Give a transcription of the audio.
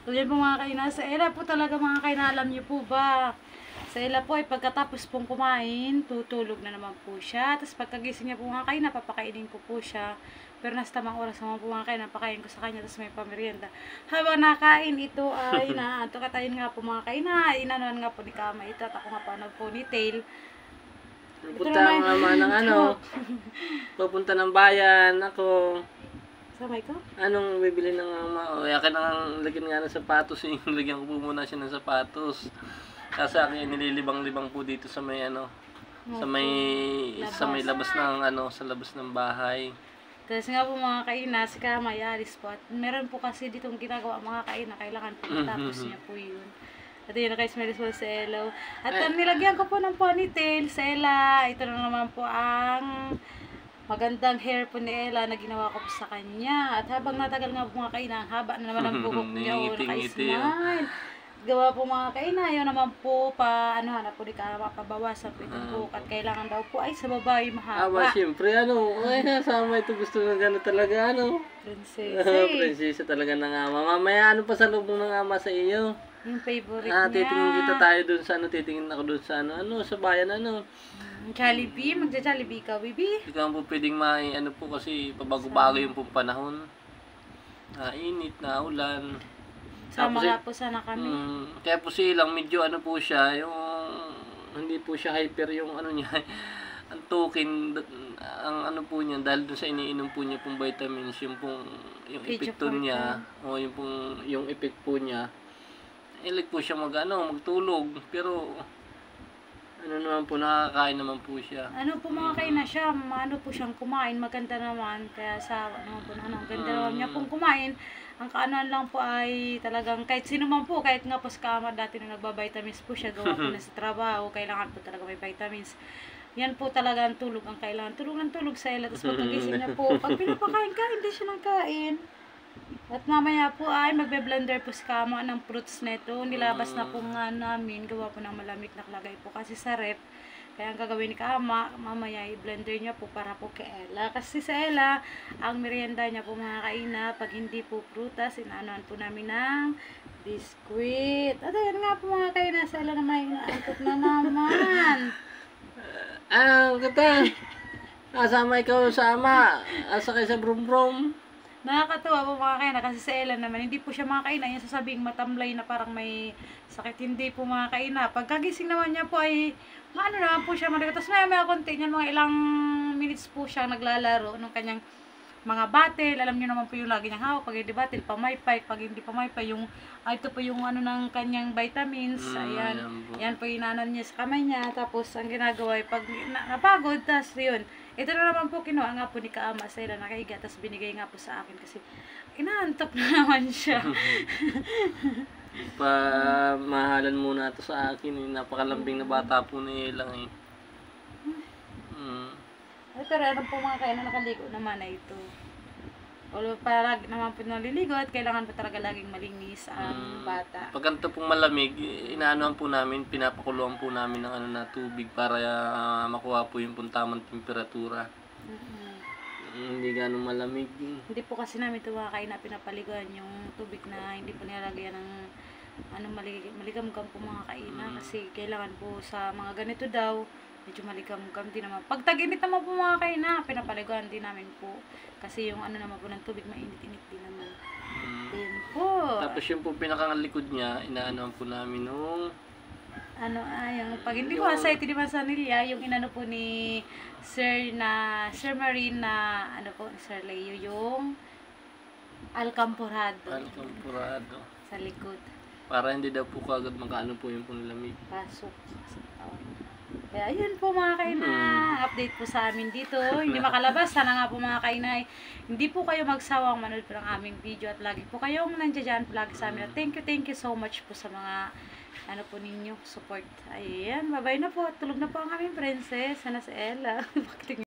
Ayan po mga kaina, sa Ella po talaga mga kaina, alam niyo po ba? Sa Ella po ay pagkatapos pong kumain, tutulog na naman po siya. Tapos pagkagising niya po mga kaina, papakainin ko po siya. Pero nasa tamang oras naman po mga kaina, pakain ko sa kanya, tapos may pamerienda. Habang nakain ito ay katayin nga po mga kaina, inanuan nga po ni Kama ito, at ako nga pa nag-ponytail. Pupunta ang ama ng pupunta ng bayan, ako. Samay ko? Anong bibili ng ama? O, yakin ang lagyan nga ng sapatos. Lagyan ko po muna siya ng sapatos. Kasi akin nililibang-libang po dito sa may sa may labas ng sa labas ng bahay. Tapos nga po mga kaina, si Kama alis po. At meron po kasi ditong ginagawa mga kaina, kailangan po matapos niya po yun. At yun, naka-smells po sa Ella. At nilagyan ko po ng ponytail sa Ella. Ito na naman po ang magandang hair po ni Ella na ginawa ko po sa kanya. At habang natagal nga po mga kaina, haba na naman ang buhok niya. O, naka-smile. Gawa po mga kaina, yun naman po hanap po di ka mapabawasan po itong buhok. At kailangan daw po ay sa babae mahaba. Siyempre ay nasama ito, gusto ng gano'n talaga Prinsesa. Prinsesa talaga ng ama. Mamaya pa sa loob ng ama sa iyo? Yung favorite niya. Titingin kita tayo dun sa titingin ako dun sa sa bayan Jollibee, magja-Jollibee ka, baby. Hindi ka po pwedeng po kasi pabago-bago yung pong panahon. Init, na ulan. Sama nga po sana kami. Kaya po silang medyo po siya, yung hindi po siya hyper yung niya. Ang tukin, ang po niya, dahil dun sa iniinom po niya pong vitamins, yung epekto niya, o yung effect po niya, ilig po siya magtulog, pero naman po, nakakain naman po siya. Po mga kaina siya, po siyang kumain, maganda naman, kaya sa ang ganda naman niya pong kumain. Ang kaanuhan lang po ay talagang kahit sino man po, kahit nga po sa Kama dati na nagbabitamins po siya, gawa po na sa trabaho, kailangan po talaga may vitamins. Yan po talaga ang tulog ang kailangan. Tulog ng tulog sa Ella, tapos pagkagising niya po, pag pinapakain ka, hindi siya nang kain. At mamaya po ay magbe-blender po si Kama ng fruits nito. Nilabas na po nga namin, gawa po ng malamig na kalagay po kasi sa rep. Kaya ang gagawin ni Kama, mamaya i-blender niya po para po kay Ella. Kasi sa Ella, ang merienda niya po mga kaina, pag hindi po prutas, inaanuan po namin ng biskuit. At ayan nga po mga kaina, sa Ella naman inaantok na naman. Kata, asama ikaw sa ama, asa kayo sa brum-brum. Nakakatuwa po mga kaina kasi sa Ella naman, hindi po siya mga kaina, yung sasabing matamlay na parang may sakit, hindi po mga kaina. Pagkagising naman niya po ay, naman po siya maligat. Tapos may konti niyan, mga ilang minutes po siya naglalaro ng kanyang mga battle. Alam niyo naman po yung lagi niyang hawak, pag hindi battle, pamaypay, pag hindi pamaypay, ito po yung ng kanyang vitamins. Ayan, yan po inanan niya sa kamay niya. Tapos ang ginagawa ay pag napagod, tapos yun. Ito na naman po, kinuha nga po ni Kaama sa Ella, nakahiga, tapos binigay nga po sa akin kasi inaantok na naman siya. Mahalan muna ito sa akin. Napakalambing na bata po ni Ella Pero ano po mga kaina, nakaligo naman na ito. Although parang naman po naliligo at kailangan po talaga laging malinis ang bata. Pag ganito pong malamig, inaanuhan po namin, pinapakuluan po namin ng na tubig para makuha po yung tamang temperatura. Hindi ganun malamig. Hindi po kasi namin ito mga kaina pinapaliguan yung tubig na hindi po nilalagyan ng maligam-gam po mga kaina. Kasi kailangan po sa mga ganito daw, medyo maligam-gam din naman. Pag tag-init naman po mga kaina, pinapaliguan din namin po. Kasi yung naman po ng tubig, mainit-init din naman. Yan po. Tapos yung po pinakalikod niya, inaanuhan po namin nung yung pag hindi ko asay naman sa nilya, yung inano po ni Sir Marine na Sir Leo, yung alcampurado sa likod. Para hindi daw po kagad magkaano po yung lamig. Pasok. Kaya yun po mga kaina, update po sa amin dito. Hindi makalabas, sana nga po mga kaina, hindi po kayo magsawang manood po ng aming video at lagi po kayong nandiyan lagi sa amin. Thank you so much po sa mga po ninyo support. Ayan, bye-bye na po. Tulog na po ang aming princess. Sana si Ella.